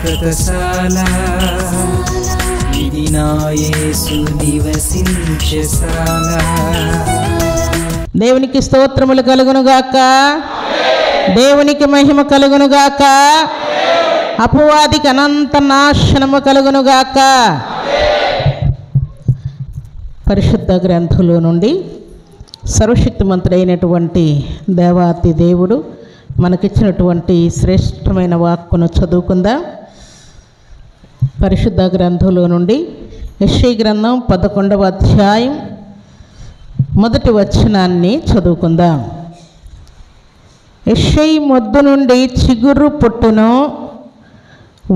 శాశ్వతశాల ఇది నా యేసు నివసించేశాల. దేవునికి స్తోత్రములు కలుగునుగాక. దేవునికి మహిమ కలుగునుగాక. అపవాదికి అనంత నాశనము కలుగునుగాక. పరిశుద్ధ గ్రంథంలో నుండి సర్వశక్తిమంతుడైనటువంటి దేవాతి దేవుడు మనకిచ్చినటువంటి శ్రేష్టమైన వాక్కును చదువుకుందాం. పరిశుద్ధ గ్రంథంలో నుండి యెషయా గ్రంథం 11వ అధ్యాయం మొదటి వచనాన్ని చదువుకుందాం. యెషయా మొద్దు నుండి చిగురు పుట్టును,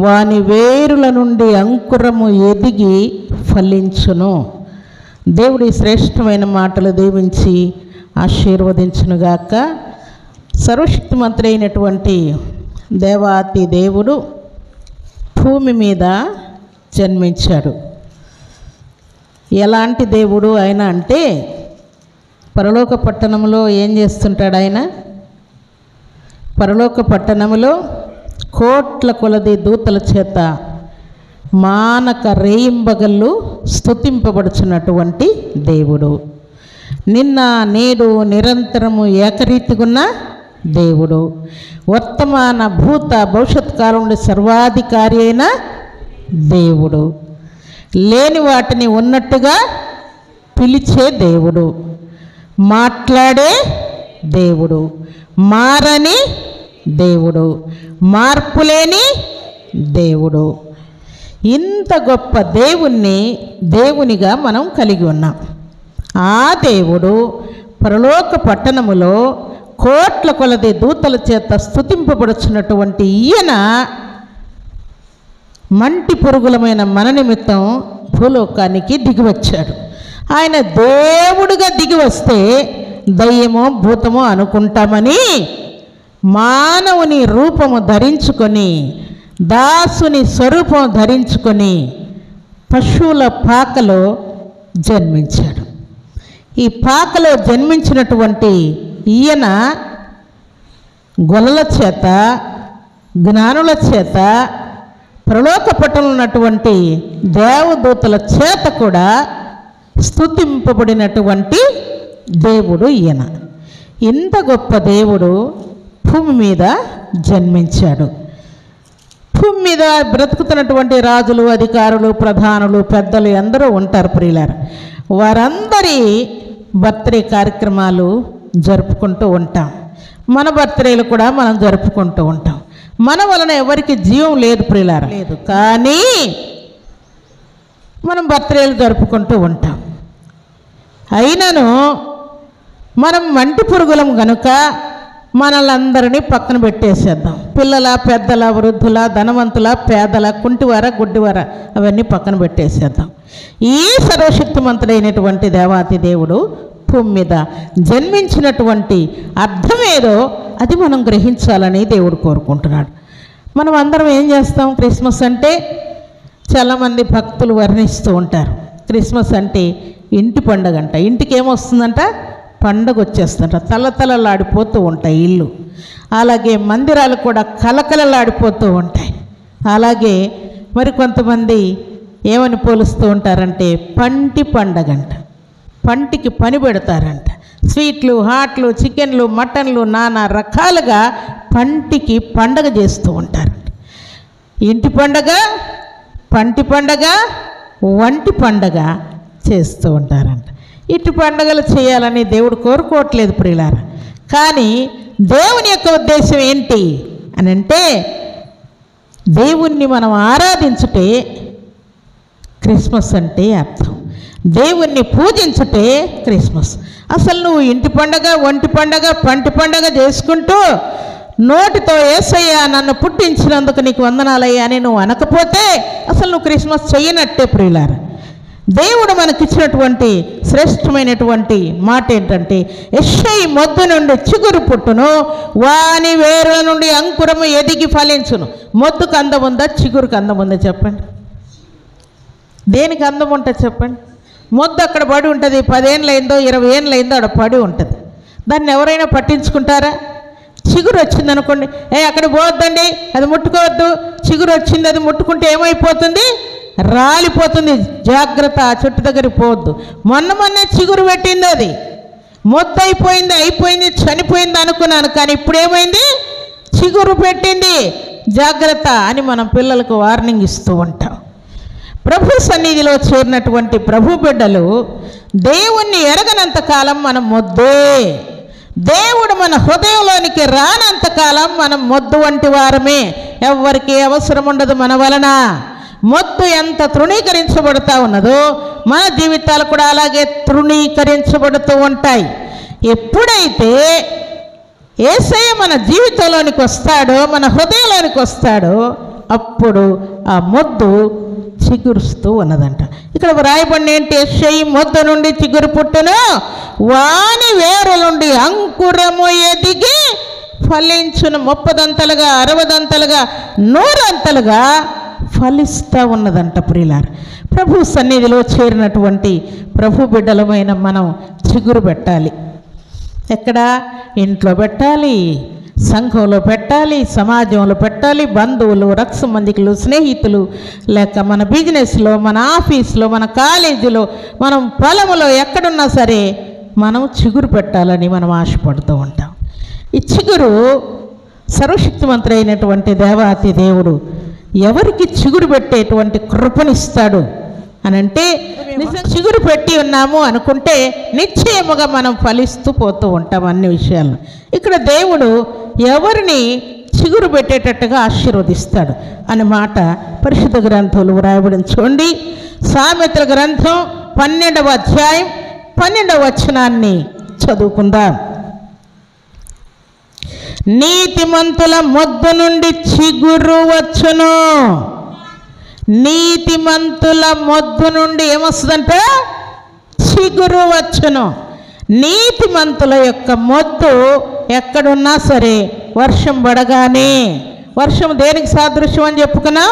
వాని వేరుల నుండి అంకురము ఎదిగి ఫలించును. దేవుడి శ్రేష్టమైన మాటలు దీవించి ఆశీర్వదించునుగాక. సర్వశక్తిమంతుడైనటువంటి దేవాతి దేవుడు భూమి మీద జన్మించాడు. ఎలాంటి దేవుడు ఆయన అంటే, పరలోక పట్టణంలో ఏం చేస్తుంటాడు ఆయన? పరలోక పట్టణంలో కోట్ల కొలది దూతల చేత మానక రేయింబగళ్ళు స్తుతింపబడుచున్నటువంటి దేవుడు. నిన్న నేడు నిరంతరము ఏకరీతిగున్న దేవుడు. వర్తమాన భూత భవిష్యత్ కాలంలో సర్వాధికారి అయిన దేవుడు. లేని వాటిని ఉన్నట్టుగా పిలిచే దేవుడు. మాట్లాడే దేవుడు. మారని దేవుడు. మార్పులేని దేవుడు. ఇంత గొప్ప దేవునిగా మనం కలిగి ఉన్నాం. ఆ దేవుడు పరలోక పట్టణములో కోట్ల కొలది దూతల చేత స్తుతింపబడుచున్నటువంటి ఈయన మంటి పురుగులమైన మన నిమిత్తం భూలోకానికి దిగివచ్చాడు. ఆయన దేవుడుగా దిగి వస్తే దయ్యమో భూతమో అనుకుంటామని మానవుని రూపము ధరించుకొని, దాసుని స్వరూపం ధరించుకొని పశువుల పాకలో జన్మించాడు. ఈ పాకలో జన్మించినటువంటి ఈయన గొల్లల చేత, జ్ఞానుల చేత, ప్రలోక పట్టణంలో ఉన్నటువంటి దేవదూతల చేత కూడా స్తుతింపబడినటువంటి దేవుడు ఈయన. ఇంత గొప్ప దేవుడు భూమి మీద జన్మించాడు. భూమి మీద బ్రతుకుతున్నటువంటి రాజులు, అధికారులు, ప్రధానులు, పెద్దలు అందరూ ఉంటారు ప్రియులారా. వారందరి బర్త్డే కార్యక్రమాలు జరుపుకుంటూ ఉంటాం. మన బర్త్డేలు కూడా మనం జరుపుకుంటూ ఉంటాం. మన వలన ఎవరికి జీవం లేదు ప్రియులారా, లేదు. కానీ మనం బర్త్డేలు జరుపుకుంటూ ఉంటాం. అయినను మనం మంటి పురుగులం గనుక మనల్ని పక్కన పెట్టేసేద్దాం. పిల్లల, పెద్దల, వృద్ధుల, ధనవంతుల, పేదల, కుంటివార, గుడ్డివార అవన్నీ పక్కన పెట్టేసేద్దాం. ఈ సర్వశక్తిమంతుడైనటువంటి దేవాతి దేవుడు భూమి మీద జన్మించినటువంటి అర్థమేదో అది మనం గ్రహించాలని దేవుడు కోరుకుంటున్నాడు. మనం అందరం ఏం చేస్తాం? క్రిస్మస్ అంటే చాలామంది భక్తులు వర్ణిస్తూ ఉంటారు. క్రిస్మస్ అంటే ఇంటి పండుగ అంట. ఇంటికి ఏమొస్తుందంట? పండగ వచ్చేస్తుంట. తలతలలాడిపోతూ ఉంటాయి ఇల్లు. అలాగే మందిరాలు కూడా కలకలలాడిపోతూ ఉంటాయి. అలాగే మరి కొంతమంది ఏమని పోలుస్తూ ఉంటారంటే పంటి పండగ అంట. పంటికి పని పెడతారంట. స్వీట్లు, హాట్లు, చికెన్లు, మటన్లు నానా రకాలుగా పంటికి పండగ చేస్తూ ఉంటారంట. ఇంటి పండగ, పంటి పండగ, వంటి పండగ చేస్తూ ఉంటారంట. ఇటు పండుగలు చేయాలని దేవుడు కోరుకోవట్లేదు ప్రియులారా. కానీ దేవుని యొక్క ఉద్దేశం ఏంటి అని అంటే, దేవుణ్ణి మనం ఆరాధించుటే క్రిస్మస్ అంటే అర్థం. దేవుణ్ణి పూజించుటే క్రిస్మస్. అసలు నువ్వు ఇంటి పండగ, ఒంటి పండగ, పంటి పండగ చేసుకుంటూ నోటితో యేసయ్యా నన్ను పుట్టించినందుకు నీకు వందనాలయ్యా అని నువ్వు అనకపోతే అసలు నువ్వు క్రిస్మస్ చెయ్యనట్టే ప్రియులారా. దేవుడు మనకిచ్చినటువంటి శ్రేష్టమైనటువంటి మాట ఏంటంటే, యెషయా మొద్దు నుండి చిగురు పుట్టును, వాని వేరుల నుండి అంకురము ఎదిగి ఫలించును. మొద్దుకు అందం ఉందా? చిగురుకు అందం ఉందా? చెప్పండి. దేనికి అందం ఉంటుంది చెప్పండి? మొద్దు అక్కడ పడి ఉంటుంది. 10 ఏళ్ళైందో 20 ఏళ్ళైందో అక్కడ పడి ఉంటుంది. దాన్ని ఎవరైనా పట్టించుకుంటారా? చిగురు వచ్చింది అనుకోండి, అక్కడ పోవద్దండి, అది ముట్టుకోవద్దు, చిగురు వచ్చింది, అది ముట్టుకుంటే ఏమైపోతుంది, రాలిపోతుంది, జాగ్రత్త, ఆ చెట్టు దగ్గరికి పోవద్దు. మొన్నే చిగురు పెట్టింది, అది మొత్తైపోయింది, అయిపోయింది, చనిపోయింది అనుకున్నాను, కానీ ఇప్పుడు ఏమైంది, చిగురు పెట్టింది, జాగ్రత్త అని మనం పిల్లలకు వార్నింగ్ ఇస్తూ ఉంటాం. ప్రభు సన్నిధిలో చేరినటువంటి ప్రభు బిడ్డలు దేవుణ్ణి ఎరగనంతకాలం మనం మొద్దే, దేవుడు మన హృదయంలోనికి రానంతకాలం మనం మొద్దు వంటి వారమే. ఎవరికి అవసరం ఉండదు మన వలన. మొద్దు ఎంత తృణీకరించబడుతూ ఉన్నదో మన జీవితాలు కూడా అలాగే తృణీకరించబడుతూ ఉంటాయి. ఎప్పుడైతే యేసయ్య మన జీవితంలోనికి వస్తాడో, మన హృదయంలోనికి వస్తాడో, అప్పుడు ఆ మొద్దు చిగురుస్తూ ఉన్నదంట. ఇక్కడ వ్రాయబడిన ఏంటి, యేసయ్య మొద్దు నుండి చిగురు పుట్టును, వాని వేరు నుండి అంకురము ఎదిగి ఫలించును, 30దంతలుగా 60దంతలుగా 100ంతలుగా ఫలిస్తూ ఉన్నదంట. ప్రియులారా, ప్రభు సన్నిధిలో చేరినటువంటి ప్రభు బిడ్డలమైన మనం చిగురు పెట్టాలి. ఎక్కడ? ఇంట్లో పెట్టాలి, సంఘంలో పెట్టాలి, సమాజంలో పెట్టాలి, బంధువులు, రక్త సంబంధికులు, స్నేహితులు, లేక మన బిజినెస్లో, మన ఆఫీస్లో, మన కాలేజీలో, మనం పొలంలో, ఎక్కడున్నా సరే మనం చిగురు పెట్టాలని మనం ఆశపడుతూ ఉంటాం. ఈ చిగురు సర్వశక్తిమంతుడు అయినటువంటి దేవాతి దేవుడు ఎవరికి చిగురు పెట్టేటువంటి కృపనిస్తాడు అని అంటే, నిజం చిగురు పెట్టి ఉన్నాము అనుకుంటే నిశ్చయముగా మనం ఫలిస్తూ పోతూ ఉంటాం అన్ని విషయాల్లో. ఇక్కడ దేవుడు ఎవరిని చిగురు పెట్టేటట్టుగా ఆశీర్వదిస్తాడు అనే మాట పరిశుద్ధ గ్రంథంలో వ్రాయబడిన చూడండి. సామెతల గ్రంథం 12వ అధ్యాయం 12వ వచనాన్ని చదువుకుందాం. నీతిమంతుల మొద్దు నుండి చిగురు వచ్చును. నీతిమంతుల మొద్దు నుండి ఏమొస్తుందంట? చిగురు వచ్చును. నీతిమంతుల యొక్క మొద్దు ఎక్కడున్నా సరే వర్షం పడగానే, వర్షం దేనికి సాదృశ్యం అని చెప్పుకున్నాం?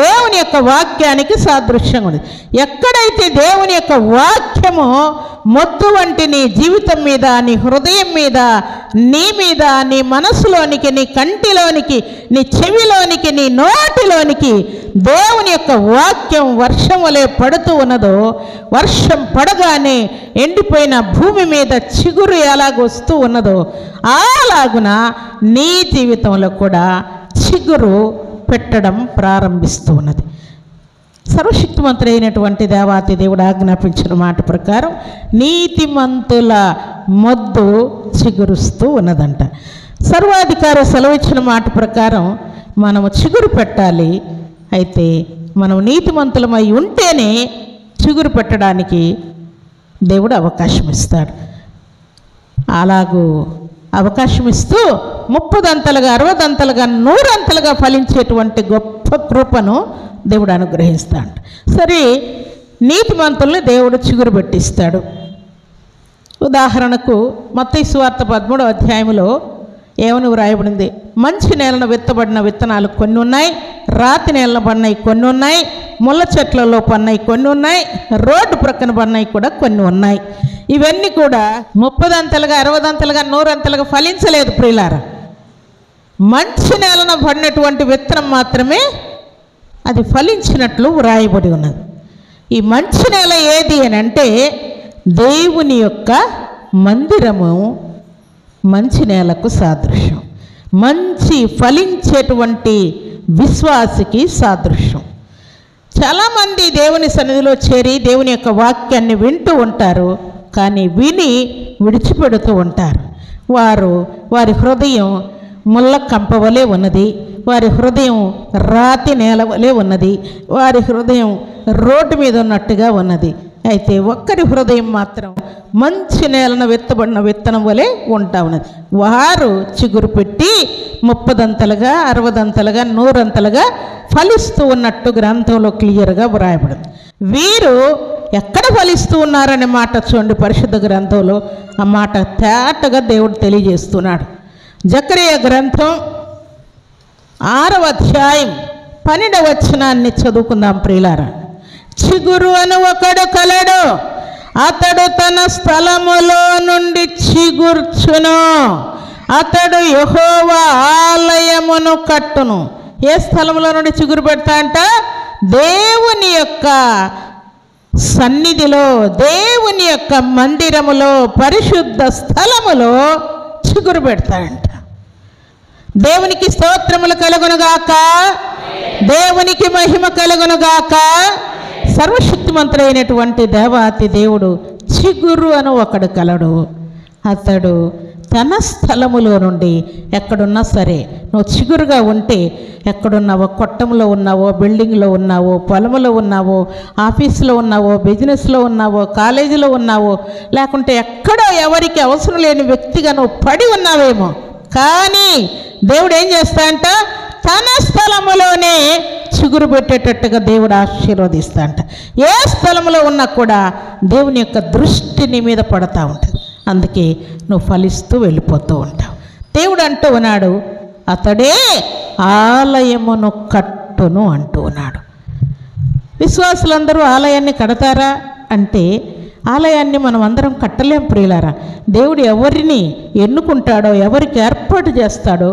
దేవుని యొక్క వాక్యానికి సాదృశ్యం ఉంది. ఎక్కడైతే దేవుని యొక్క వాక్యము మొద్దు వంటి నీ జీవితం మీద, నీ హృదయం మీద, నీ మీద, నీ మనసులోనికి, నీ కంటిలోనికి, నీ చెవిలోనికి, నీ నోటిలోనికి దేవుని యొక్క వాక్యం వర్షం వలె పడుతూ ఉన్నదో, వర్షం పడగానే ఎండిపోయిన భూమి మీద చిగురు ఎలాగొస్తూ ఉన్నదో, అలాగున నీ జీవితంలో కూడా చిగురు పెట్టడం ప్రారంభిస్తూ ఉన్నది. సర్వశక్తిమంతుడైనటువంటి దేవాతి దేవుడు ఆజ్ఞాపించిన మాట ప్రకారం నీతిమంతుల మొద్దు చిగురుస్తూ ఉన్నదంట. సర్వాధికారి సెలవిచ్చిన మాట ప్రకారం మనము చిగురు పెట్టాలి. అయితే మనం నీతిమంతులమై ఉంటేనే చిగురు పెట్టడానికి దేవుడు అవకాశం ఇస్తాడు. అలాగూ అవకాశం ఇస్తూ 30దంతలుగా 60దంతలుగా 100ంతలుగా ఫలించేటువంటి గొప్ప కృపను దేవుడు అనుగ్రహిస్తాడు. సరే, నీతిమంతుల్ని దేవుడు చిగురు పెట్టిస్తాడు. ఉదాహరణకు మత్తయి సువార్త 13వ అధ్యాయంలో ఏమని వ్రాయబడింది? మంచి నేలను విత్తబడిన విత్తనాలు కొన్ని ఉన్నాయి, రాతి నేలను పడినవి కొన్ని ఉన్నాయి, ముళ్ళ చెట్లలో పడినవి కొన్ని ఉన్నాయి, రోడ్డు ప్రక్కన పడినవి కూడా కొన్ని ఉన్నాయి. ఇవన్నీ కూడా 30దంతలుగా 60దంతలుగా 100ంతలుగా ఫలించలేదు ప్రియులారా. మంచి నేలను పడినటువంటి విత్తనం మాత్రమే అది ఫలించినట్లు వ్రాయబడి ఉన్నది. ఈ మంచి నేల ఏది అని అంటే దేవుని యొక్క మందిరము మంచి నేలకు సాదృశ్యం, మంచి ఫలించేటువంటి విశ్వాసికి సాదృశ్యం. చాలామంది దేవుని సన్నిధిలో చేరి దేవుని యొక్క వాక్యాన్ని వింటూ ఉంటారు, కానీ విని విడిచిపెడుతూ ఉంటారు. వారి హృదయం ముళ్ళ కంపవలే ఉన్నది, వారి హృదయం రాతి నేల వలె ఉన్నది, వారి హృదయం రోడ్డు మీద ఉన్నట్టుగా ఉన్నది. అయితే ఒక్కరి హృదయం మాత్రం మంచి నేలను విత్తబడిన విత్తనం వలె ఉంటా ఉన్నది. వారు చిగురు పెట్టి 30దంతలుగా 60దంతలుగా 100ంతలుగా ఫలిస్తూ ఉన్నట్టు గ్రంథంలో క్లియర్గా వ్రాయబడింది. వీరు ఎక్కడ ఫలిస్తూ ఉన్నారనే మాట చూడండి, పరిశుద్ధ గ్రంథంలో ఆ మాట తేటగా దేవుడు తెలియజేస్తున్నాడు. జకరియా గ్రంథం 6వ అధ్యాయం 12వ వచనాన్ని చదువుకుందాం ప్రియులారా. చిగురు అను ఒకడు కలడు, అతడు తన స్థలములో నుండి చిగుర్చును, అతడు యెహోవా ఆలయమును కట్టును. ఏ స్థలంలో నుండి చిగురు పెడతా అంట? దేవుని యొక్క సన్నిధిలో, దేవుని యొక్క మందిరములో, పరిశుద్ధ స్థలములో చిగురు పెడతాడంట. దేవునికి స్తోత్రములు కలుగునుగాక, దేవునికి మహిమ కలుగునుగాక. సర్వశక్తిమంతుడైనటువంటి దేవాతి దేవుడు చిగురు అని ఒకడు కలడు. అతడు తన స్థలములో నుండి ఎక్కడున్నా సరే, నువ్వు చిగురుగా ఉంటే ఎక్కడున్నావో, కొట్టంలో ఉన్నావో, బిల్డింగ్లో ఉన్నావో, పొలంలో ఉన్నావో, ఆఫీసులో ఉన్నావో, బిజినెస్లో ఉన్నావో, కాలేజీలో ఉన్నావో, లేకుంటే ఎక్కడో ఎవరికి అవసరం లేని వ్యక్తిగా నువ్వు పడి ఉన్నావేమో, కానీ దేవుడు ఏం చేస్తాడంట? తన స్థలములోనే చిగురు పెట్టేటట్టుగా దేవుడు ఆశీర్వదిస్తాడంట. ఏ స్థలంలో ఉన్నా కూడా దేవుని యొక్క దృష్టి నీ మీద పడతా ఉంటుంది. అందుకే నువ్వు ఫలిస్తూ వెళ్ళిపోతూ ఉంటావు. దేవుడు అంటూ ఉన్నాడు, అతడే ఆలయమును కట్టును అంటూ ఉన్నాడు. విశ్వాసులందరూ ఆలయాన్ని కడతారా అంటే, ఆలయాన్ని మనం అందరం కట్టలేం ప్రియులారా. దేవుడు ఎవరిని ఎన్నుకుంటాడో, ఎవరికి ఏర్పాటు చేస్తాడో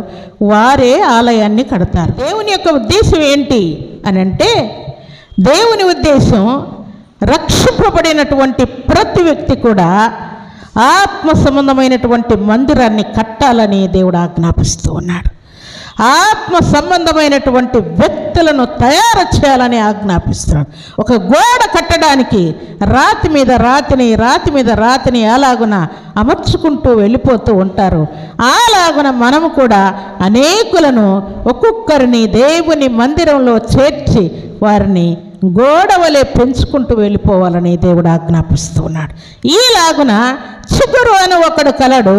వారే ఆలయాన్ని కడతారు. దేవుని యొక్క ఉద్దేశం ఏంటి అని అంటే, దేవుని ఉద్దేశం రక్షింపబడినటువంటి ప్రతి వ్యక్తి కూడా ఆత్మ సంబంధమైనటువంటి మందిరాన్ని కట్టాలని దేవుడు ఆజ్ఞాపిస్తూ ఉన్నాడు. ఆత్మ సంబంధమైనటువంటి వ్యక్తులను తయారు చేయాలని ఆజ్ఞాపిస్తున్నాడు. ఒక గోడ కట్టడానికి రాతి మీద రాతిని, రాతి మీద రాతిని అలాగున అమర్చుకుంటూ వెళ్ళిపోతూ ఉంటారు. అలాగున మనము కూడా అనేకులను, ఒక్కొక్కరిని దేవుని మందిరంలో చేర్చి వారిని గోడవలే పెంచుకుంటూ వెళ్ళిపోవాలని దేవుడు ఆజ్ఞాపిస్తూ ఉన్నాడు. ఈలాగున చిగురు అని ఒకడు కలడు.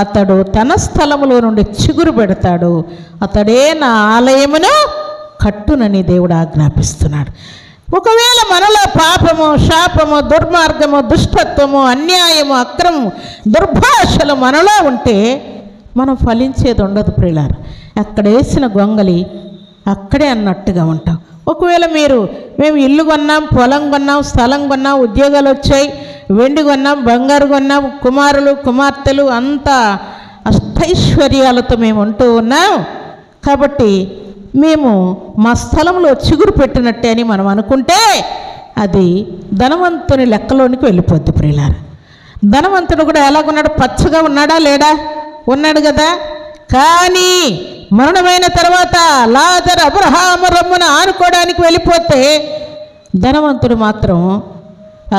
అతడు తన స్థలములో నుండి చిగురు పెడతాడు. అతడే నా ఆలయమును కట్టునని దేవుడు ఆజ్ఞాపిస్తున్నాడు. ఒకవేళ మనలో పాపము, శాపము, దుర్మార్గము, దుష్టత్వము, అన్యాయము, అక్రమము, దుర్భాషలు మనలో ఉంటే మనం ఫలించేది ఉండదు ప్రియులారా. అక్కడ వేసిన గొంగలి అక్కడే అన్నట్టుగా ఉంటాం. ఒకవేళ మేము ఇల్లు కొన్నాం, పొలం కొన్నాం, స్థలం కొన్నాం, ఉద్యోగాలు వచ్చాయి, వెండి కొన్నాం, బంగారు కొన్నాం, కుమారులు కుమార్తెలు అంతా అష్టైశ్వర్యాలతో మేము ఉంటూ ఉన్నాం కాబట్టి మేము మా స్థలంలో చిగురు పెట్టినట్టే అని మనం అనుకుంటే అది ధనవంతుని లెక్కలోనికి వెళ్ళిపోద్ది ప్రియులారా. ధనవంతుడు కూడా ఎలాగున్నాడు? పచ్చగా ఉన్నాడా లేడా? ఉన్నాడు కదా. కానీ మరణమైన తర్వాత లాజరు అబ్రహాము రొమ్మున ఆనుకోవడానికి వెళ్ళిపోతే ధనవంతుడు మాత్రం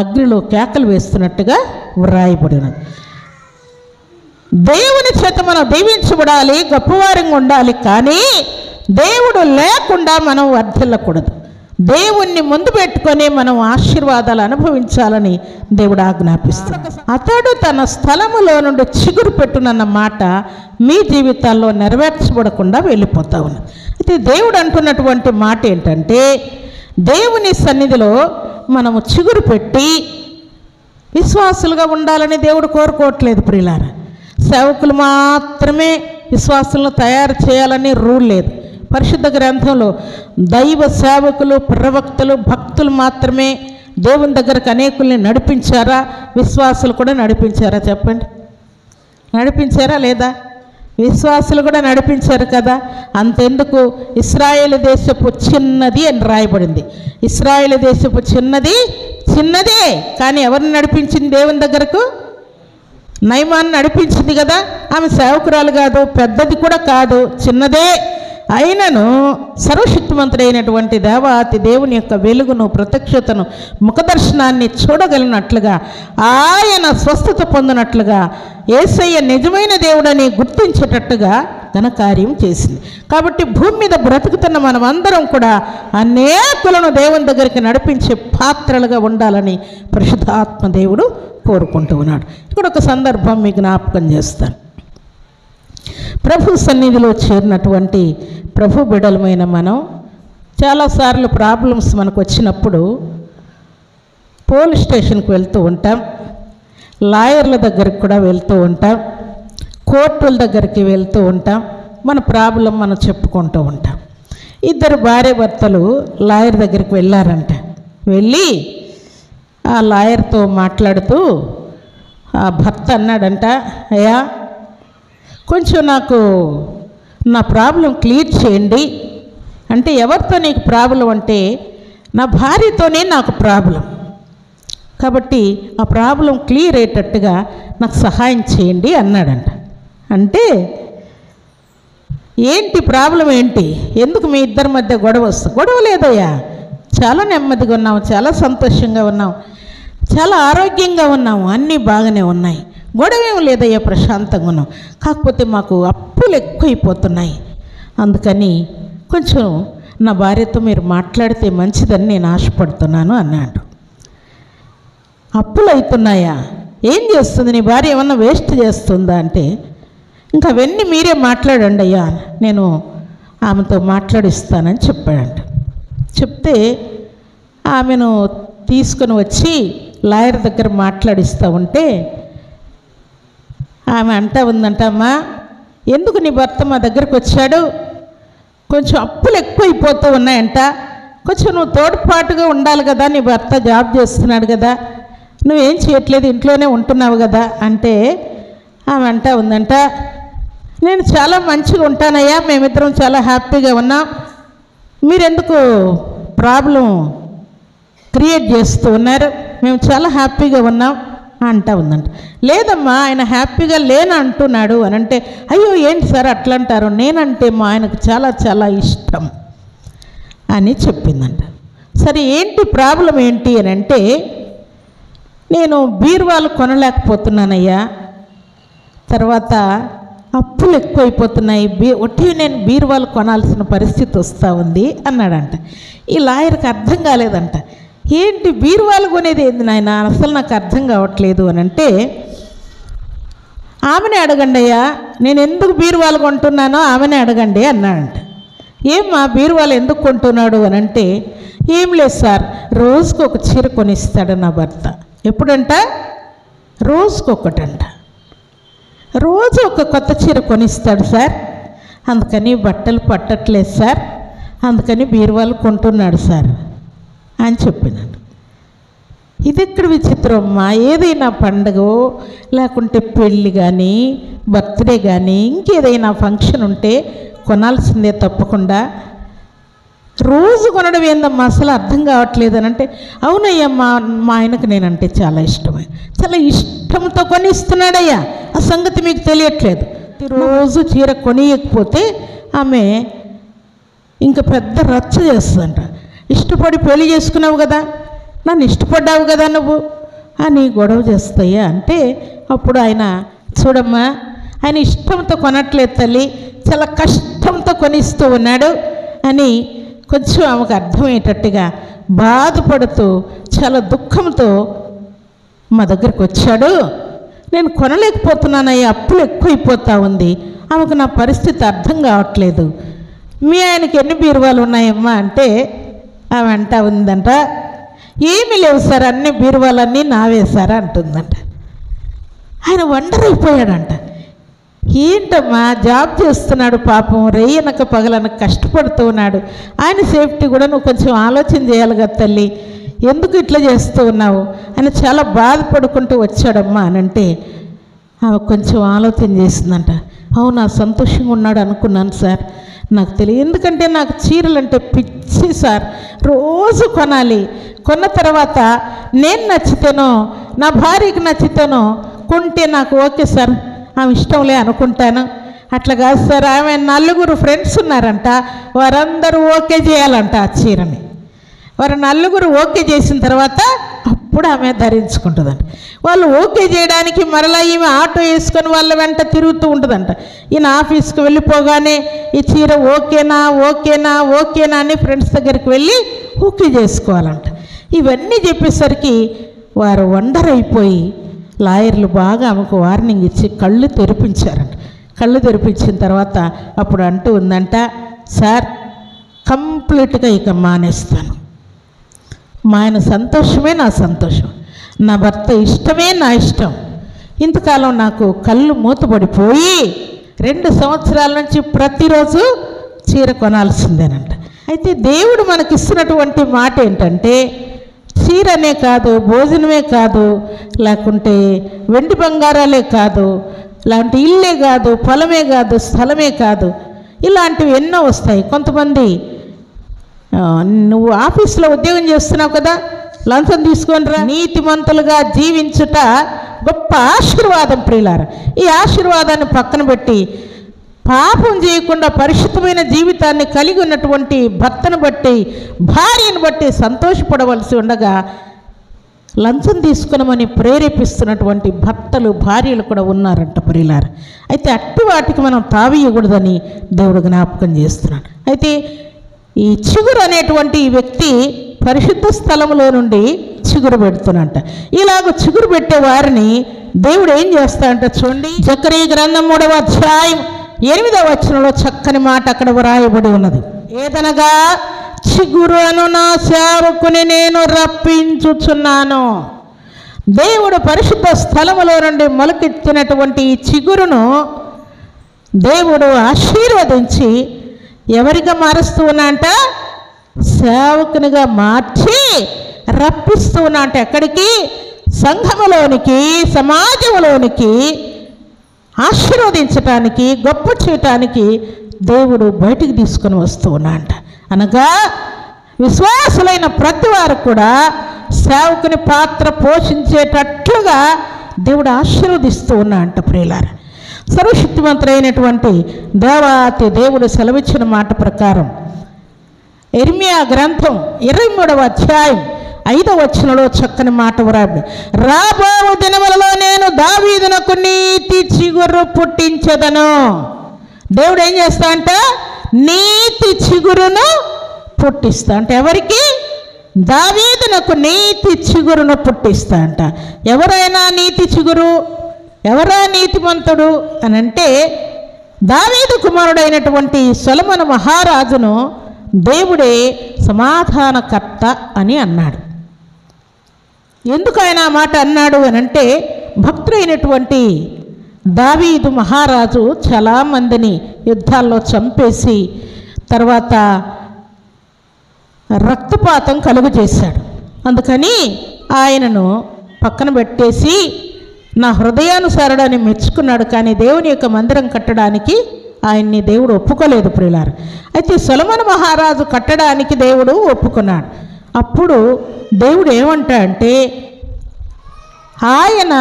అగ్నిలో కేకలు వేస్తున్నట్టుగా వ్రాయబడినది. దేవుని చేత మనం దీవించబడాలి, గొప్పవారంగా ఉండాలి, కానీ దేవుడు లేకుండా మనం వర్ధిల్లకూడదు. దేవుణ్ణి ముందు పెట్టుకొని మనం ఆశీర్వాదాలు అనుభవించాలని దేవుడు ఆజ్ఞాపిస్తున్నాడు. అతడు తన స్థలములో నుండి చిగురు పెట్టునన్న మాట మీ జీవితాల్లో నెరవేర్చబడకుండా వెళ్ళిపోతా ఉన్నది. అయితే దేవుడు అంటున్నటువంటి మాట ఏంటంటే, దేవుని సన్నిధిలో మనము చిగురు పెట్టి విశ్వాసులుగా ఉండాలని దేవుడు కోరుకోవట్లేదు ప్రియులారా. సేవకులు మాత్రమే విశ్వాసులను తయారు చేయాలని రూల్ లేదు. పరిశుద్ధ గ్రంథంలో దైవ సేవకులు, ప్రవక్తలు, భక్తులు మాత్రమే దేవుని దగ్గరకు అనేకుల్ని నడిపించారా? విశ్వాసులు కూడా నడిపించారా? చెప్పండి, నడిపించారా లేదా? విశ్వాసులు కూడా నడిపించారు కదా. అంతెందుకు, ఇశ్రాయేలు దేశపు చిన్నది అని రాయబడింది. ఇశ్రాయేలు దేశపు చిన్నదే, కానీ ఎవరిని నడిపించింది దేవుని దగ్గరకు? నయమాన్ని నడిపించింది కదా. ఆమె సేవకురాలు కాదు, పెద్దది కూడా కాదు, చిన్నదే. అయినను సర్వశక్తిమంతుడైనటువంటి దేవాతి దేవుని యొక్క వెలుగును, ప్రత్యక్షతను, ముఖదర్శనాన్ని చూడగలిగినట్లుగా, ఆయన స్వస్థత పొందినట్లుగా, యేసయ్య నిజమైన దేవుడని గుర్తించేటట్టుగా ఘనకార్యం చేసింది. కాబట్టి భూమి మీద బ్రతుకుతున్న మనం అందరం కూడా అనేకులను దేవుని దగ్గరికి నడిపించే పాత్రలుగా ఉండాలని పరిశుద్ధాత్మ దేవుడు కోరుకుంటూ ఉన్నాడు. ఇక్కడ ఒక సందర్భం మీకు జ్ఞాపకం చేస్తాను. ప్రభు సన్నిధిలో చేరినటువంటి ప్రభు బిడ్డలమైన మనం చాలాసార్లు ప్రాబ్లమ్స్ మనకు వచ్చినప్పుడు పోలీస్ స్టేషన్కి వెళ్తూ ఉంటాం, లాయర్ల దగ్గరికి కూడా వెళ్తూ ఉంటాం, కోర్టుల దగ్గరికి వెళ్తూ ఉంటాం, మన ప్రాబ్లం మనం చెప్పుకుంటూ ఉంటాం. ఇద్దరు భార్య భర్తలు లాయర్ దగ్గరికి వెళ్ళారంట. వెళ్ళి ఆ లాయర్తో మాట్లాడుతూ ఆ భర్త అన్నాడంట, అయ్యా కొంచెం నాకు నా ప్రాబ్లం క్లియర్ చేయండి అంటే, ఎవరితో నీకు ప్రాబ్లం అంటే, నా భార్యతోనే నాకు ప్రాబ్లం, కాబట్టి ఆ ప్రాబ్లం క్లియర్ అయ్యేటట్టుగా నాకు సహాయం చేయండి అన్నాడంట. అంటే ఏంటి ప్రాబ్లం ఏంటి, ఎందుకు మీ ఇద్దరి మధ్య గొడవ వస్తుంది? గొడవ లేదయ్యా, చాలా నెమ్మదిగా ఉన్నాము, చాలా సంతోషంగా ఉన్నాము, చాలా ఆరోగ్యంగా ఉన్నాము, అన్నీ బాగానే ఉన్నాయి, గొడవ ఏం లేదయ్యా, ప్రశాంతంగా ఉన్నాం. కాకపోతే మాకు అప్పులు ఎక్కువైపోతున్నాయి, అందుకని కొంచెం నా భార్యతో మీరు మాట్లాడితే మంచిదని నేను ఆశపడుతున్నాను అన్నాడు. అప్పులు అవుతున్నాయా? ఏం చేస్తుంది నీ భార్య? ఏమన్నా వేస్ట్ చేస్తుందా అంటే, ఇంకా అవన్నీ మీరే మాట్లాడండి అయ్యా, నేను ఆమెతో మాట్లాడిస్తానని చెప్పాడంట. చెప్తే ఆమెను తీసుకొని వచ్చి లాయర్ దగ్గర మాట్లాడిస్తూ ఉంటే ఆమె అంటా ఉందంట, అమ్మా ఎందుకు నీ భర్త మా దగ్గరకు వచ్చాడు? కొంచెం అప్పులు ఎక్కువైపోతూ ఉన్నాయంట, కొంచెం నువ్వు తోడ్పాటుగా ఉండాలి కదా, నీ భర్త జాబ్ చేస్తున్నాడు కదా, నువ్వేం చేయట్లేదు, ఇంట్లోనే ఉంటున్నావు కదా అంటే ఆమె అంటా ఉందంట, నేను చాలా మంచిగా ఉంటానయ్యా, మేమిద్దరం చాలా హ్యాపీగా ఉన్నాం, మీరెందుకు ప్రాబ్లం క్రియేట్ చేస్తూ ఉన్నారు, మేము చాలా హ్యాపీగా ఉన్నాం అంటా ఉందంట. లేదమ్మా, ఆయన హ్యాపీగా లేని అంటున్నాడు అని అంటే, అయ్యో ఏంటి సార్ అట్లా అంటారు, నేనంటే మా ఆయనకు చాలా చాలా ఇష్టం అని చెప్పిందంట. సరే ఏంటి ప్రాబ్లం ఏంటి అని అంటే, నేను బీరువాలు కొనలేకపోతున్నానయ్యా, తర్వాత అప్పులు ఎక్కువైపోతున్నాయి, నేను బీరువాలు కొనాల్సిన పరిస్థితి వస్తూ ఉంది అన్నాడంట. ఈ లాయర్కి అర్థం కాలేదంట, ఏంటి బీరువాలు కొనేది ఏంది నాయన, అసలు నాకు అర్థం కావట్లేదు అని అంటే, ఆమెనే అడగండి అయ్యా, నేను ఎందుకు బీరువాలు కొంటున్నానో ఆమెనే అడగండి అన్నాడంట. ఏమ్మా బీరువాలు ఎందుకు కొంటున్నాడు అని అంటే, ఏం లేదు సార్, రోజుకు ఒక చీర కొనిస్తాడు నా భర్త. ఎప్పుడంట? రోజుకొకటంట, రోజు ఒక కొత్త చీర కొనిస్తాడు సార్, అందుకని బట్టలు పట్టట్లేదు సార్, అందుకని బీరువాలు కొంటున్నాడు సార్ అని చెప్పినాడు. ఇది ఎక్కడ విచిత్రం అమ్మా, ఏదైనా పండుగ లేకుంటే పెళ్ళి కానీ బర్త్డే కానీ ఇంకేదైనా ఫంక్షన్ ఉంటే కొనాల్సిందే తప్పకుండా, రోజు కొనడం ఏందమ్మా అసలు అర్థం కావట్లేదు అని అంటే, అవునయ్యా మా ఆయనకు నేనంటే చాలా ఇష్టమే, చాలా ఇష్టంతో కొనిస్తున్నాడయ్యా, ఆ సంగతి మీకు తెలియట్లేదు. రోజు చీర కొనియకపోతే ఆమె ఇంకా పెద్ద రచ్చ చేస్తుందంట. ఇష్టపడి పెళ్లి చేసుకున్నావు కదా, నన్ను ఇష్టపడ్డావు కదా నువ్వు అని గొడవ చేస్తాయా అంటే, అప్పుడు ఆయన చూడమ్మా, ఆయన ఇష్టంతో కొనట్లేదు తల్లి, చాలా కష్టంతో కొనిస్తూ ఉన్నాడు అని కొంచెం ఆమెకు అర్థమయ్యేటట్టుగా బాధపడుతూ చాలా దుఃఖంతో మా దగ్గరికి వచ్చాడు. నేను కొనలేకపోతున్నానయ్యా, అప్పులు ఎక్కువైపోతూ ఉంది, ఆమెకు నా పరిస్థితి అర్థం కావట్లేదు, మీ ఆయనకి ఎన్ని బీరువాలు ఉన్నాయమ్మా అంటే ఆమె అంటా ఉందంట, ఏమీ లేవు సార్, అన్ని బీరువాలన్నీ నావే సార్ అంటుందంట. ఆయన వండర్ అయిపోయాడంట, ఏంటమ్మా జాబ్ చేస్తున్నాడు పాపం, రేయనక పగలనక కష్టపడుతూ ఉన్నాడు, ఆయన సేఫ్టీ కూడా నువ్వు కొంచెం ఆలోచన చేయాలి కదా తల్లి, ఎందుకు ఇట్లా చేస్తూ ఉన్నావు అని చాలా బాధపడుకుంటూ వచ్చాడమ్మా అని అంటే ఆమె కొంచెం ఆలోచన చేసిందంట. అవునా, సంతోషంగా ఉన్నాడు అనుకున్నాను సార్, నాకు తెలియదు, ఎందుకంటే నాకు చీరలంటే పిచ్చి సార్, రోజు కొనాలి, కొన్న తర్వాత నేను నచ్చితేనో నా భార్యకి నచ్చితేనో కొంటే నాకు ఓకే సార్, ఆమె ఇష్టంలే అనుకుంటాను, అట్లా కాదు సార్, ఆమె 4 ఫ్రెండ్స్ ఉన్నారంట, వారందరూ ఓకే చేయాలంట ఆ చీరని, వారు 4 ఓకే చేసిన తర్వాత అప్పుడు ఆమె ధరించుకుంటుందంట. వాళ్ళు ఓకే చేయడానికి మరలా ఈమె ఆటో వేసుకొని వాళ్ళ వెంట తిరుగుతూ ఉంటుందంట. ఈయన ఆఫీస్కి వెళ్ళిపోగానే ఈ చీర ఓకేనా ఓకేనా ఓకేనా అని ఫ్రెండ్స్ దగ్గరికి వెళ్ళి ఓకే చేసుకోవాలంట. ఇవన్నీ చెప్పేసరికి వారు వండర్ అయిపోయి లాయర్లు బాగా ఆమెకు వార్నింగ్ ఇచ్చి కళ్ళు తెరిపించారంట. కళ్ళు తెరిపించిన తర్వాత అప్పుడు అంటూ ఉందంట, సార్ కంప్లీట్గా ఇక మానేస్తాను, మా ఆయన సంతోషమే నా సంతోషం, నా భర్త ఇష్టమే నా ఇష్టం, ఇంతకాలం నాకు కళ్ళు మూతపడిపోయి 2 సంవత్సరాల నుంచి ప్రతిరోజు చీర కొనాల్సిందేనంట. అయితే దేవుడు మనకిస్తున్నటువంటి మాట ఏంటంటే, చీరనే కాదు, భోజనమే కాదు, లేకుంటే వెండి బంగారాలే కాదు, ఇలాంటి ఇల్లే కాదు, పొలమే కాదు, స్థలమే కాదు, ఇలాంటివి ఎన్నో వస్తాయి. కొంతమంది నువ్వు ఆఫీసులో ఉద్యోగం చేస్తున్నావు కదా, లంచం తీసుకొనిరా. నీతిమంతులుగా జీవించుట గొప్ప ఆశీర్వాదం ప్రియులారా. ఈ ఆశీర్వాదాన్ని పక్కన పెట్టి పాపం చేయకుండా పరిశుద్ధమైన జీవితాన్ని కలిగి ఉన్నటువంటి భర్తను బట్టి, భార్యను బట్టి సంతోషపడవలసి ఉండగా లంచం తీసుకునమని ప్రేరేపిస్తున్నటువంటి భర్తలు, భార్యలు కూడా ఉన్నారంట ప్రియులారా. అయితే అట్టి వాటికి మనం తావీయకూడదని దేవుడు జ్ఞాపకం చేస్తున్నాడు. అయితే ఈ చిగురు అనేటువంటి ఈ వ్యక్తి పరిశుద్ధ స్థలంలో నుండి చిగురు పెడుతున్నట్ట. ఇలాగ చిగురు పెట్టే వారిని దేవుడు ఏం చేస్తాడంట చూడండి. జకరియా గ్రంథం 3వ అధ్యాయం 8వ వచనంలో చక్కని మాట అక్కడ వ్రాయబడి ఉన్నది. ఏదనగా చిగురు అను నా సేవకుని నేను రప్పించుచున్నాను. దేవుడు పరిశుద్ధ స్థలములో నుండి మొలకెత్తినటువంటి ఈ చిగురును దేవుడు ఆశీర్వదించి ఎవరిగా మారుస్తూ ఉన్నాంట? సేవకునిగా మార్చి రప్పిస్తూ ఉన్నాంట. ఎక్కడికి? సంఘములోనికి, సమాజంలోనికి ఆశీర్వదించటానికి, గొప్ప చేయటానికి దేవుడు బయటికి తీసుకొని వస్తూ ఉన్నాంట. అనగా విశ్వాసులైన ప్రతి వారు కూడా సేవకుని పాత్ర పోషించేటట్లుగా దేవుడు ఆశీర్వదిస్తూ ఉన్నాంట ప్రియులారా. సర్వశక్తివంతుడైనటువంటి దేవాతి దేవుడు సెలవిచ్చిన మాట ప్రకారం ఇర్మియా గ్రంథం 23వ అధ్యాయం 5వ వచనంలో చక్కని మాట వ్రాయబడి, రాబో దినములలో నేను దావీదునకు నీతి చిగురు పుట్టించదను. దేవుడు ఏం చేస్తా అంట? నీతి చిగురును పుట్టిస్తా అంట. ఎవరికి? దావీదునకు నీతి చిగురును పుట్టిస్తా అంట. ఎవరైనా నీతి చిగురు, ఎవరా నీతిమంతుడు అని అంటే దావీదు కుమారుడైనటువంటి సొలొమోను మహారాజును దేవుడే సమాధానకర్త అని అన్నాడు. ఎందుకు ఆయన ఆ మాట అన్నాడు అని అంటే భక్తుడైనటువంటి దావీదు మహారాజు చాలామందిని యుద్ధాల్లో చంపేసి తర్వాత రక్తపాతం కలుగు చేశాడు. అందుకని ఆయనను పక్కన పెట్టేసి నా హృదయానుసారుడని మెచ్చుకున్నాడు. కానీ దేవుని యొక్క మందిరం కట్టడానికి ఆయన్ని దేవుడు ఒప్పుకోలేదు ప్రియులారా. అయితే సొలొమోను మహారాజు కట్టడానికి దేవుడు ఒప్పుకున్నాడు. అప్పుడు దేవుడు ఏమంటాడంటే ఆయన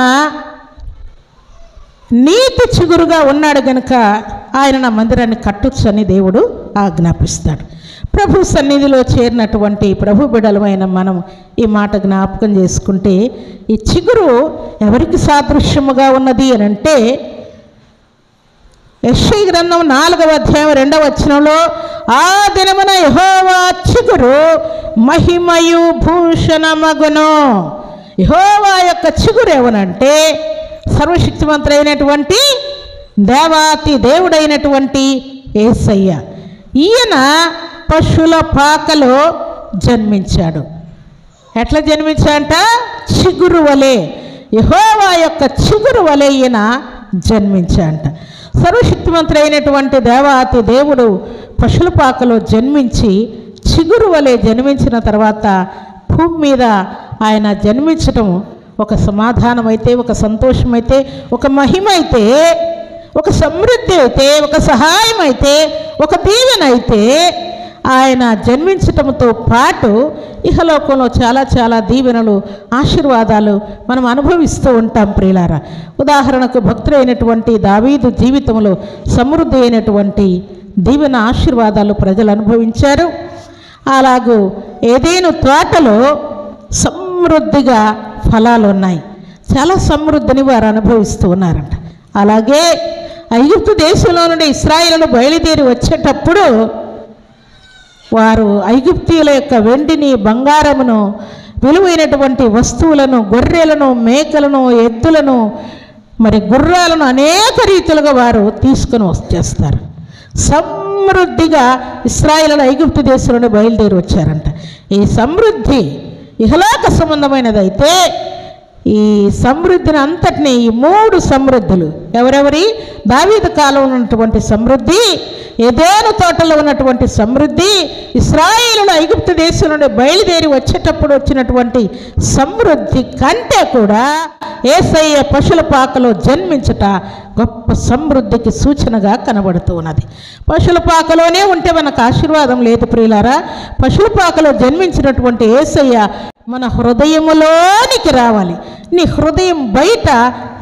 నీతి చిగురుగా ఉన్నాడు గనుక ఆయన నా మందిరాన్ని కట్టొచ్చు అని దేవుడు ఆజ్ఞాపిస్తాడు. ప్రభు సన్నిధిలో చేరినటువంటి ప్రభు బిడ్డలమైన మనం ఈ మాట జ్ఞాపకం చేసుకుంటే ఈ చిగురు ఎవరికి సాదృశ్యముగా ఉన్నది అని అంటే యెషయా గ్రంథం 4వ అధ్యాయం 2వ వచనంలో ఆ దినమున యెహోవా చిగురు మహిమయు భూషణమగును. యెహోవా యొక్క చిగురు ఏమనంటే సర్వశక్తివంతుడైనటువంటి దేవాతి దేవుడైనటువంటి యేసయ్య. ఈయన పశువుల పాకలో జన్మించాడు. ఎట్లా జన్మించాడంట? చిగురు వలె, యెహోవా యొక్క చిగురు వలె ఈయన జన్మించాడంట. సర్వశక్తివంతుడైనటువంటి దేవాతి దేవుడు పశువుల పాకలో జన్మించి చిగురు వలె జన్మించిన తర్వాత భూమి మీద ఆయన జన్మించటం ఒక సమాధానం అయితే, ఒక సంతోషం అయితే, ఒక మహిమ అయితే, ఒక సమృద్ధి అయితే, ఒక సహాయం అయితే, ఒక దీవెన అయితే ఆయన జన్మించటంతో పాటు ఇహలోకంలో చాలా చాలా దీవెనలు, ఆశీర్వాదాలు మనం అనుభవిస్తూ ఉంటాం ప్రియులారా. ఉదాహరణకు భక్తుడైనటువంటి దావీదు జీవితంలో సమృద్ధి అయినటువంటి దీవెన ఆశీర్వాదాలు ప్రజలు అనుభవించారు. అలాగూ ఏదేను తోటలో సమృద్ధిగా ఫలాలు ఉన్నాయి, చాలా సమృద్ధిని వారు అనుభవిస్తూ ఉన్నారంట. అలాగే ఐగుప్తు దేశంలో నుండి ఇశ్రాయేలును బయలుదేరి వచ్చేటప్పుడు వారు ఐగుప్తీయుల యొక్క వెండిని, బంగారమును, విలువైనటువంటి వస్తువులను, గొర్రెలను, మేకలను, ఎద్దులను, మరి గుర్రాలను అనేక రీతులుగా వారు తీసుకొని వచ్చేస్తారు. సమృద్ధిగా ఇశ్రాయేలు ఐగుప్తు దేశం నుండి బయలుదేరి వచ్చారంట. ఈ సమృద్ధి ఇహలోక సంబంధమైనదైతే ఈ సమృద్ధిని అంతటినీ, ఈ 3 సమృద్ధులు ఎవరెవరి? దావీదు కాలంలో ఉన్నటువంటి సమృద్ధి, ఏదెను తోటలో ఉన్నటువంటి సమృద్ధి, ఇశ్రాయేలుల ఐగుప్తు దేశం నుండి బయలుదేరి వచ్చేటప్పుడు వచ్చినటువంటి సమృద్ధి కంటే కూడా యేసయ్య పశుల పాకలో జన్మించుట గొప్ప సమృద్ధికి సూచనగా కనబడుతూ ఉన్నది. పశుల పాకలోనే ఉంటే మనకు ఆశీర్వాదం లేదు ప్రియులారా. పశుల పాకలో జన్మించినటువంటి యేసయ్య మన హృదయములోనికి రావాలి. నీ హృదయం బయట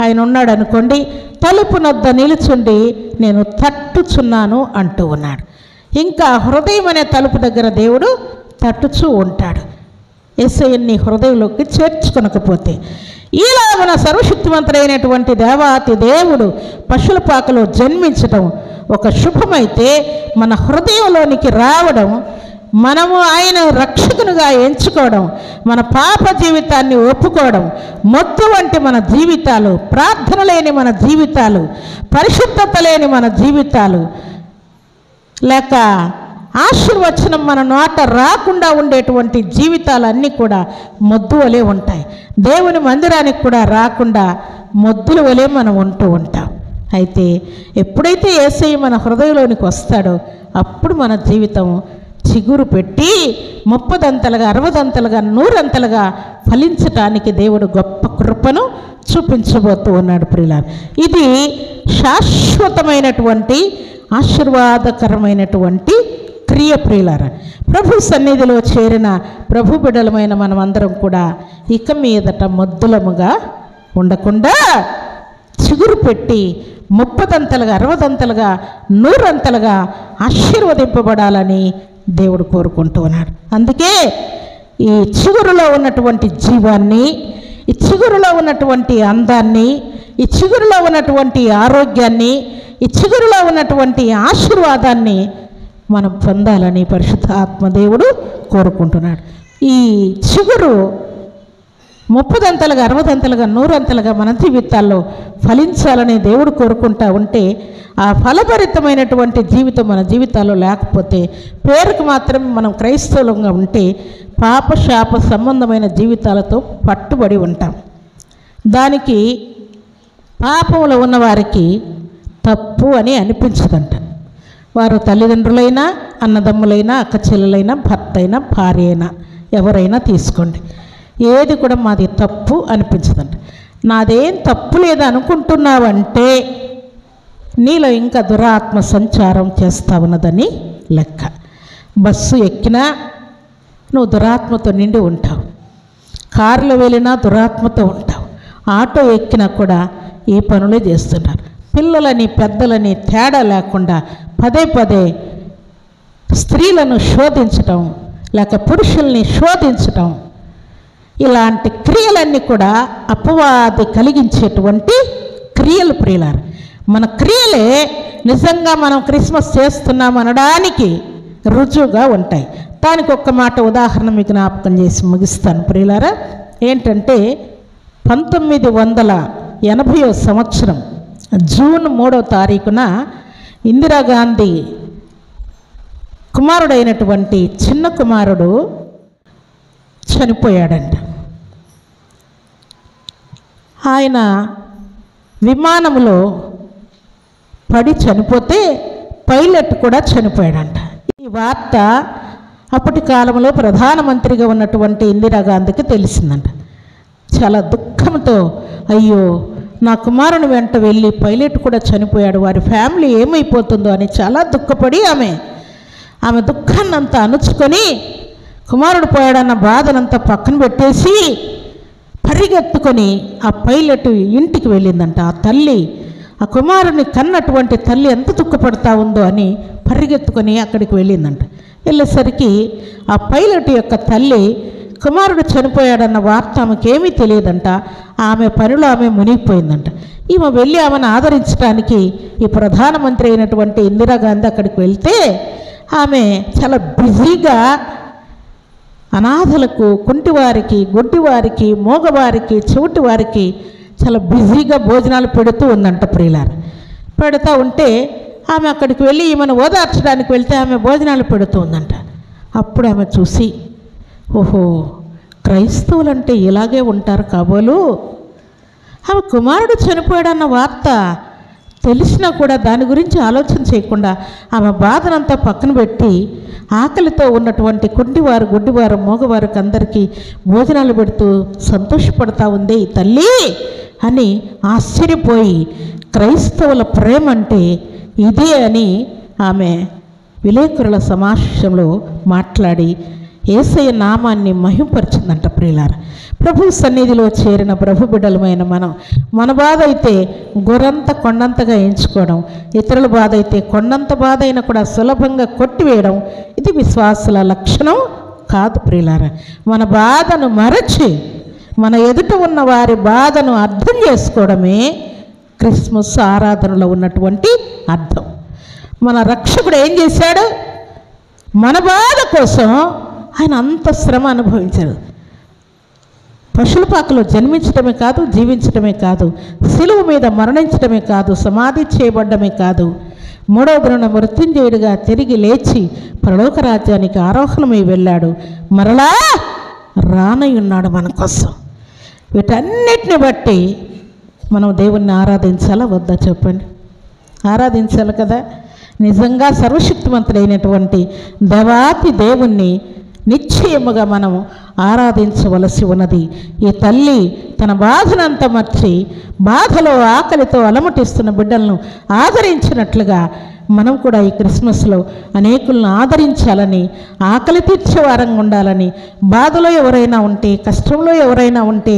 ఆయన ఉన్నాడు అనుకోండి, తలుపు నొద్ద నిలుచుండి నేను తట్టుచున్నాను అంటూ ఉన్నాడు. ఇంకా హృదయం అనే తలుపు దగ్గర దేవుడు తట్టుచూ ఉంటాడు. యేసయ్యని హృదయంలోకి చేర్చుకొనకపోతే, ఇలా మన సర్వశక్తివంతుడైనటువంటి దేవాతి దేవుడు పశుల పాకలో జన్మించడం ఒక శుభమైతే, మన హృదయంలోనికి రావడం, మనము ఆయన రక్షకునిగా ఎంచుకోవడం, మన పాప జీవితాన్ని ఒప్పుకోవడం, మొత్తు వంటి మన జీవితాలు, ప్రార్థన లేని మన జీవితాలు, పరిశుద్ధత లేని మన జీవితాలు, లేక ఆశీర్వచనం మన నోట రాకుండా ఉండేటువంటి జీవితాలన్నీ కూడా మొద్దు వలె ఉంటాయి. దేవుని మందిరానికి కూడా రాకుండా మొద్దుల వలె మనం ఉంటూ ఉంటాం. అయితే ఎప్పుడైతే యేసయ్య మన హృదయంలోనికి వస్తాడో అప్పుడు మన జీవితం చిగురు పెట్టి 30 దంతలుగా 60 దంతలుగా 100 దంతలుగా ఫలించటానికి దేవుడు గొప్ప కృపను చూపించబోతూ ఉన్నాడు ప్రియులారా. ఇది శాశ్వతమైనటువంటి ఆశీర్వాదకరమైనటువంటి క్రియ ప్రియులారా. ప్రభు సన్నిధిలో చేరిన ప్రభు బిడ్డలమైన మనమందరం కూడా ఇక మీదట మొద్దులముగా ఉండకుండా చిగురు పెట్టి 30 దంతలుగా 60 దంతలుగా 100 దంతలుగా ఆశీర్వదింపబడాలని దేవుడు కోరుకుంటూ ఉన్నాడు. అందుకే ఈ చిగురులో ఉన్నటువంటి జీవాన్ని, ఈ చిగురులో ఉన్నటువంటి అందాన్ని, ఈ చిగురులో ఉన్నటువంటి ఆరోగ్యాన్ని, ఈ చిగురులో ఉన్నటువంటి ఆశీర్వాదాన్ని మనం పొందాలని పరిశుద్ధ ఆత్మదేవుడు కోరుకుంటున్నాడు. ఈ చిగురు 30 దంతలుగా 60 దంతలుగా 100 దంతలుగా మన జీవితాల్లో ఫలించాలని దేవుడు కోరుకుంటా ఉంటే, ఆ ఫలభరితమైనటువంటి జీవితం మన జీవితాల్లో లేకపోతే, పేరుకు మాత్రం మనం క్రైస్తవులంగా ఉంటే పాపశాప సంబంధమైన జీవితాలతో పట్టుబడి ఉంటాం. దానికి పాపంలో ఉన్నవారికి తప్పు అని అనిపించదంట. వారు తల్లిదండ్రులైనా, అన్నదమ్ములైనా, అక్క చెల్లెలైనా, భర్త అయినా, భార్య అయినా, ఎవరైనా తీసుకోండి, ఏది కూడా మాది తప్పు అనిపించదంట. నాదేం తప్పు లేదు అనుకుంటున్నావంటే నీలో ఇంకా దురాత్మ సంచారం చేస్తా ఉన్నదని లెక్క. బస్సు ఎక్కినా నువ్వు దురాత్మతో నిండి ఉంటావు, కారులో వెళ్ళినా దురాత్మతో ఉంటావు, ఆటో ఎక్కినా కూడా ఈ పనులే చేస్తున్నారు. పిల్లలని పెద్దలని తేడా లేకుండా పదే పదే స్త్రీలను శోధించటం, లేక పురుషుల్ని శోధించటం, ఇలాంటి క్రియలన్నీ కూడా అపవాది కలిగించేటువంటి క్రియలు ప్రియులారు. మన క్రియలే నిజంగా మనం క్రిస్మస్ చేస్తున్నాం అనడానికి రుజువుగా ఉంటాయి. దానికి ఒక్క మాట ఉదాహరణ మీకు జ్ఞాపకం చేసి ముగిస్తాను ప్రియులారా. ఏంటంటే 1980వ సంవత్సరం జూన్ 3వ తారీఖున ఇందిరాగాంధీ కుమారుడైనటువంటి చిన్న కుమారుడు చనిపోయాడంట. ఆయన విమానంలో పడి చనిపోతే పైలట్ కూడా చనిపోయాడంట. ఈ వార్త అప్పటి కాలంలో ప్రధానమంత్రిగా ఉన్నటువంటి ఇందిరాగాంధీకి తెలిసిందంట. చాలా దుఃఖంతో, అయ్యో నా కుమారుని వెంట వెళ్ళి పైలట్ కూడా చనిపోయాడు, వారి ఫ్యామిలీ ఏమైపోతుందో అని చాలా దుఃఖపడి ఆమె దుఃఖాన్నంతా అణుచుకొని కుమారుడు పోయాడన్న బాధనంతా పక్కన పెట్టేసి పరిగెత్తుకొని ఆ పైలట్ ఇంటికి వెళ్ళిందంట. ఆ తల్లి, ఆ కుమారుని కన్నటువంటి తల్లి ఎంత దుఃఖపడతా ఉందో అని పరిగెత్తుకొని అక్కడికి వెళ్ళిందంట. వెళ్ళేసరికి ఆ పైలట్ యొక్క తల్లి కుమారుడు చనిపోయాడన్న వార్త ఆమెకేమీ తెలియదంట. ఆమె పనిలో ఆమె మునిగిపోయిందంట. ఈమె వెళ్ళి ఆమెను ఆదరించడానికి ఈ ప్రధానమంత్రి అయినటువంటి ఇందిరాగాంధీ అక్కడికి వెళ్తే ఆమె చాలా బిజీగా అనాథలకు, కుంటివారికి, గుడ్డివారికి, మోగవారికి, చెవిటి వారికి చాలా బిజీగా భోజనాలు పెడుతూ ఉందంట ప్రియులారు. పెడుతూ ఉంటే ఆమె అక్కడికి వెళ్ళి ఈమెను ఓదార్చడానికి వెళ్తే ఆమె భోజనాలు పెడుతూ ఉందంట. అప్పుడు ఆమె చూసి, ఓహో క్రైస్తవులంటే ఇలాగే ఉంటారు కాబోలు. ఆమె కుమారుడు చనిపోయాడన్న వార్త తెలిసినా కూడా దాని గురించి ఆలోచన చేయకుండా ఆమె బాధనంతా పక్కన పెట్టి ఆకలితో ఉన్నటువంటి కుంటివారు, గుడ్డివారు, మోగవారికి అందరికీ భోజనాలు పెడుతూ సంతోషపడతా ఉంది ఈ తల్లి అని ఆశ్చర్యపోయి, క్రైస్తవుల ప్రేమ అంటే ఇదే అని ఆమె విలేకరుల సమావేశంలో మాట్లాడి యేసయ్య నామాన్ని మహింపరిచిందంట. ప్రియులారా, ప్రభు సన్నిధిలో చేరిన ప్రభు బిడ్డలమైన మన బాధ అయితే గొర్రంత కొండంతగా ఎంచుకోవడం, ఇతరుల బాధ అయితే కొండంత బాధ అయినా కూడా సులభంగా కొట్టివేయడం ఇది విశ్వాసుల లక్షణం కాదు. ప్రియులారా, మన బాధను మరచి మన ఎదుట ఉన్న వారి బాధను అర్థం చేసుకోవడమే క్రిస్మస్ ఆరాధనలో ఉన్నటువంటి అర్థం. మన రక్షకుడు ఏం చేశాడు? మన బాధ కోసం ఆయన అంత శ్రమ అనుభవించాడు. పశువుల పాకలో జన్మించడమే కాదు, జీవించడమే కాదు, శిలువ మీద మరణించడమే కాదు, సమాధి చేయబడ్డమే కాదు, మూడవ దిన మృత్యుంజయుడిగా తిరిగి లేచి పరలోక రాజ్యానికి ఆరోహణమై వెళ్ళాడు. మరలా రానయ్యున్నాడు మన కోసం. వీటన్నిటిని బట్టి మనం దేవుణ్ణి ఆరాధించాలా వద్దా చెప్పండి? ఆరాధించాలి కదా. నిజంగా సర్వశక్తివంతుడైనటువంటి దేవాతి దేవుణ్ణి నిశ్చయముగా మనం ఆరాధించవలసి ఉన్నది. ఈ తల్లి తన బాధనంతా మర్చి బాధలో ఆకలితో అలమటిస్తున్న బిడ్డలను ఆదరించినట్లుగా మనం కూడా ఈ క్రిస్మస్లో అనేకులను ఆదరించాలని, ఆకలి తీర్చే వారంగా ఉండాలని, బాధలో ఎవరైనా ఉంటే, కష్టంలో ఎవరైనా ఉంటే,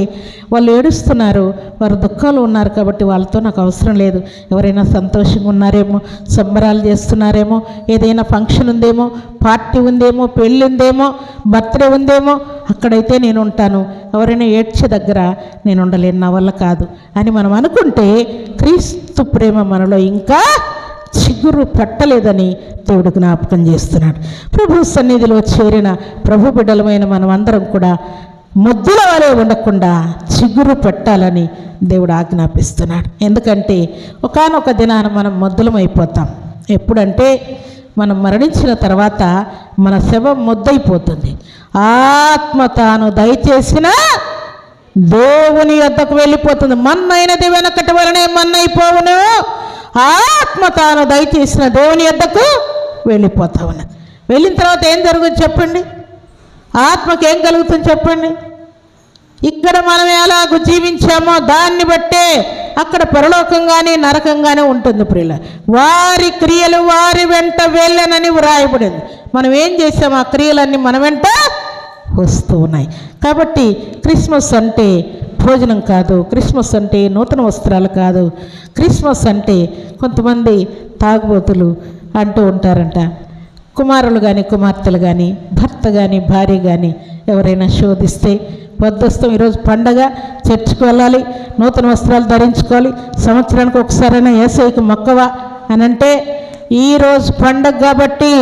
వాళ్ళు ఏడుస్తున్నారు, వారు దుఃఖంలో ఉన్నారు కాబట్టి వాళ్ళతో నాకు అవసరం లేదు, ఎవరైనా సంతోషంగా ఉన్నారేమో, సంబరాలు చేస్తున్నారేమో, ఏదైనా ఫంక్షన్ ఉందేమో, పార్టీ ఉందేమో, పెళ్ళి ఉందేమో, బర్త్డే ఉందేమో, అక్కడైతే నేను ఉంటాను, ఎవరైనా ఏడ్చే దగ్గర నేను ఉండలేను, నా వల్ల కాదు అని మనం అనుకుంటే క్రీస్తు ప్రేమ మనలో ఇంకా చిగురు పట్టలేదని దేవుడు జ్ఞాపకం చేస్తున్నాడు. ప్రభు సన్నిధిలో చేరిన ప్రభు బిడ్డలమైన మనం అందరం కూడా ముద్దుల వలె ఉండకుండా చిగురు పెట్టాలని దేవుడు ఆజ్ఞాపిస్తున్నాడు. ఎందుకంటే ఒకానొక దినాన మనం ముద్దులమైపోతాం. ఎప్పుడంటే మనం మరణించిన తర్వాత మన శవం ముద్దయిపోతుంది. ఆత్మ తాను దయచేసిన దేవుని వద్దకు వెళ్ళిపోతుంది. మన్నైనది వెనకటి వలనే మన్నైపోవును, ఆత్మ తాను దయచేసిన దేవుని వద్దకు వెళ్ళిపోతా ఉన్నది. వెళ్ళిన తర్వాత ఏం జరుగుతుంది చెప్పండి? ఆత్మకి ఏం కలుగుతుంది చెప్పండి? ఇక్కడ మనం ఎలాగూ జీవించామో దాన్ని బట్టే అక్కడ పరలోకంగానే నరకంగానే ఉంటుంది. ప్రియుల వారి క్రియలు వారి వెంట వెళ్ళనని వ్రాయబడింది. మనం ఏం చేసామో ఆ క్రియలన్నీ మన వెంట వస్తూ ఉన్నాయి. కాబట్టి క్రిస్మస్ అంటే భోజనం కాదు, క్రిస్మస్ అంటే నూతన వస్త్రాలు కాదు, క్రిస్మస్ అంటే కొంతమంది తాగుబోతులు అంటూ ఉంటారంట. కుమారులు కానీ కుమార్తెలు కానీ భర్త కానీ భార్య కానీ ఎవరైనా శోధిస్తే వద్దొస్తాం, ఈరోజు పండగ, చర్చికి వెళ్ళాలి, నూతన వస్త్రాలు ధరించుకోవాలి, సంవత్సరానికి ఒకసారైనా యేసయ్యకి మొక్కవా అని అంటే, ఈరోజు పండగ కాబట్టి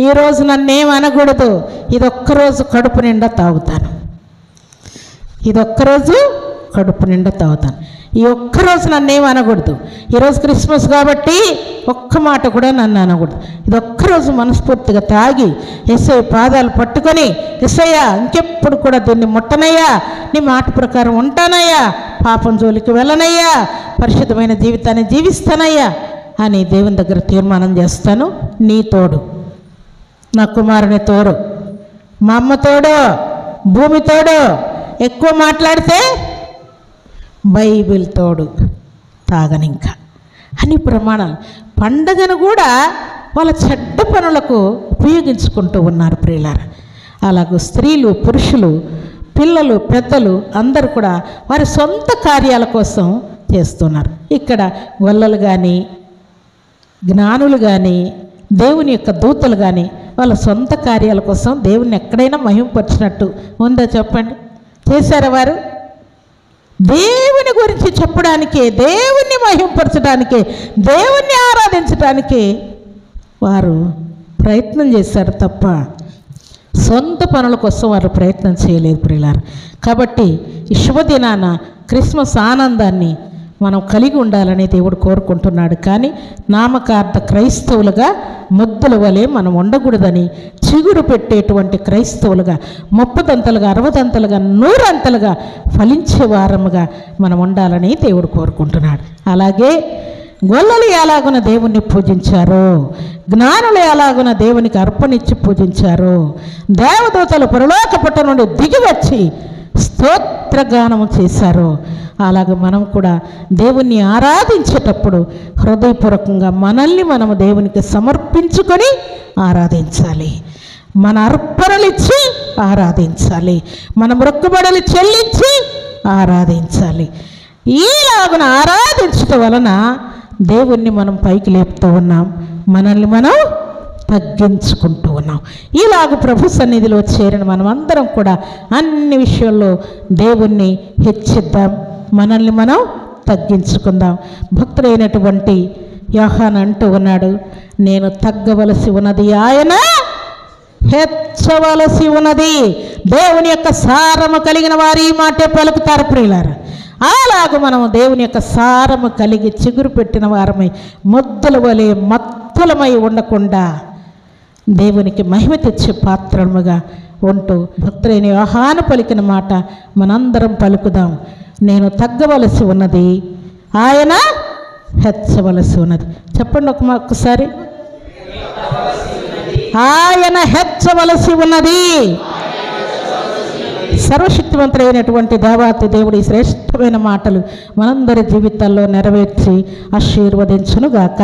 ఈరోజు నన్నేం అనకూడదు, ఇదొక్కరోజు కడుపు నిండా తాగుతాను, ఇదొక్కరోజు కడుపు నిండా తాగుతాను, ఈ ఒక్కరోజు నన్నేం అనకూడదు, ఈరోజు క్రిస్మస్ కాబట్టి ఒక్క మాట కూడా నన్ను అనకూడదు, ఇదొక్కరోజు మనస్ఫూర్తిగా తాగి యేసయ్య పాదాలు పట్టుకొని, యేసయ్య ఇంకెప్పుడు కూడా దీన్ని ముట్టనయ్యా, నీ మాట ప్రకారం ఉంటానయ్యా, పాపం జోలికి వెళ్ళనయ్యా, పరిశుద్ధమైన జీవితాన్ని జీవిస్తానయ్యా అని దేవుని దగ్గర తీర్మానం చేస్తాను. నీ తోడు, నా కుమారుని తోడు, మా అమ్మ తోడు, భూమి తోడు, ఎక్కువ మాట్లాడితే బైబిల్ తోడు, తాగనింకా అని ప్రమాణాలు. పండగను కూడా వాళ్ళ చెడ్డ పనులకు ఉపయోగించుకుంటూ ఉన్నారు ప్రియులారా. అలాగూ స్త్రీలు, పురుషులు, పిల్లలు, పెద్దలు అందరూ కూడా వారి సొంత కార్యాల కోసం చేస్తున్నారు. ఇక్కడ గొల్లలు కానీ జ్ఞానులు కానీ దేవుని యొక్క దూతలు కానీ వాళ్ళ సొంత కార్యాల కోసం దేవుని ఎక్కడైనా మహింపరిచినట్టు ఉందా చెప్పండి? చేశారా వారు? దేవుని గురించి చెప్పడానికే, దేవుణ్ణి మహింపరచడానికే, దేవుణ్ణి ఆరాధించడానికే వారు ప్రయత్నం చేశారు తప్ప సొంత పనుల కోసం వారు ప్రయత్నం చేయలేదు ప్రియులారా. కాబట్టి ఈ శుభదినాన క్రిస్మస్ ఆనందాన్ని మనం కలిగి ఉండాలని దేవుడు కోరుకుంటున్నాడు. కానీ నామకార్థ క్రైస్తవులుగా ముద్దుల వలె మనం ఉండకూడదని, చిగురు పెట్టేటువంటి క్రైస్తవులుగా 30దంతలుగా 60దంతలుగా 100 ఫలించే వారముగా మనం ఉండాలని దేవుడు కోరుకుంటున్నాడు. అలాగే గొల్లలు ఎలాగున దేవుణ్ణి పూజించారో, జ్ఞానులు ఎలాగున దేవునికి అర్పణించి పూజించారో, దేవదూతలు పరలోకపుట నుండి దిగి వచ్చి స్తోత్రగానము చేశారో, అలాగే మనం కూడా దేవుణ్ణి ఆరాధించేటప్పుడు హృదయపూర్వకంగా మనల్ని మనము దేవునికి సమర్పించుకొని ఆరాధించాలి. మన అర్పణలు ఇచ్చి ఆరాధించాలి. మన మొక్కుబడులు చెల్లించి ఆరాధించాలి. ఈలాగున ఆరాధించటం వలన దేవుణ్ణి మనం పైకి లేపుతూ ఉన్నాం, మనల్ని మనం తగ్గించుకుంటూ ఉన్నాం. ఇలాగ ప్రభు సన్నిధిలో చేరిన మనం అందరం కూడా అన్ని విషయాల్లో దేవుణ్ణి హెచ్చిద్దాం, మనల్ని మనం తగ్గించుకుందాం. భక్తుడైనటువంటి యోహాను అంటూ ఉన్నాడు, నేను తగ్గవలసి ఉన్నది, ఆయన హెచ్చవలసి ఉన్నది. దేవుని యొక్క సారము కలిగిన వారు ఈ మాటే పలుకుతారు ప్రియులారా. అలాగూ మనం దేవుని యొక్క సారము కలిగి చిగురు పెట్టిన వారమై ముద్దల వలె మత్తులమై ఉండకుండా దేవునికి మహిమ తెచ్చే పాత్రముగా ఉంటూ భక్తులైన యోహాను పలికిన మాట మనందరం పలుకుదాం. నేను తగ్గవలసి ఉన్నది, ఆయన హెచ్చవలసి ఉన్నది. చెప్పండి ఒక్కసారి, ఆయన హెచ్చవలసి ఉన్నది. సర్వశక్తివంతుడైనటువంటి దేవాతి దేవుడి శ్రేష్టమైన మాటలు మనందరి జీవితాల్లో నెరవేర్చి ఆశీర్వదించునుగాక.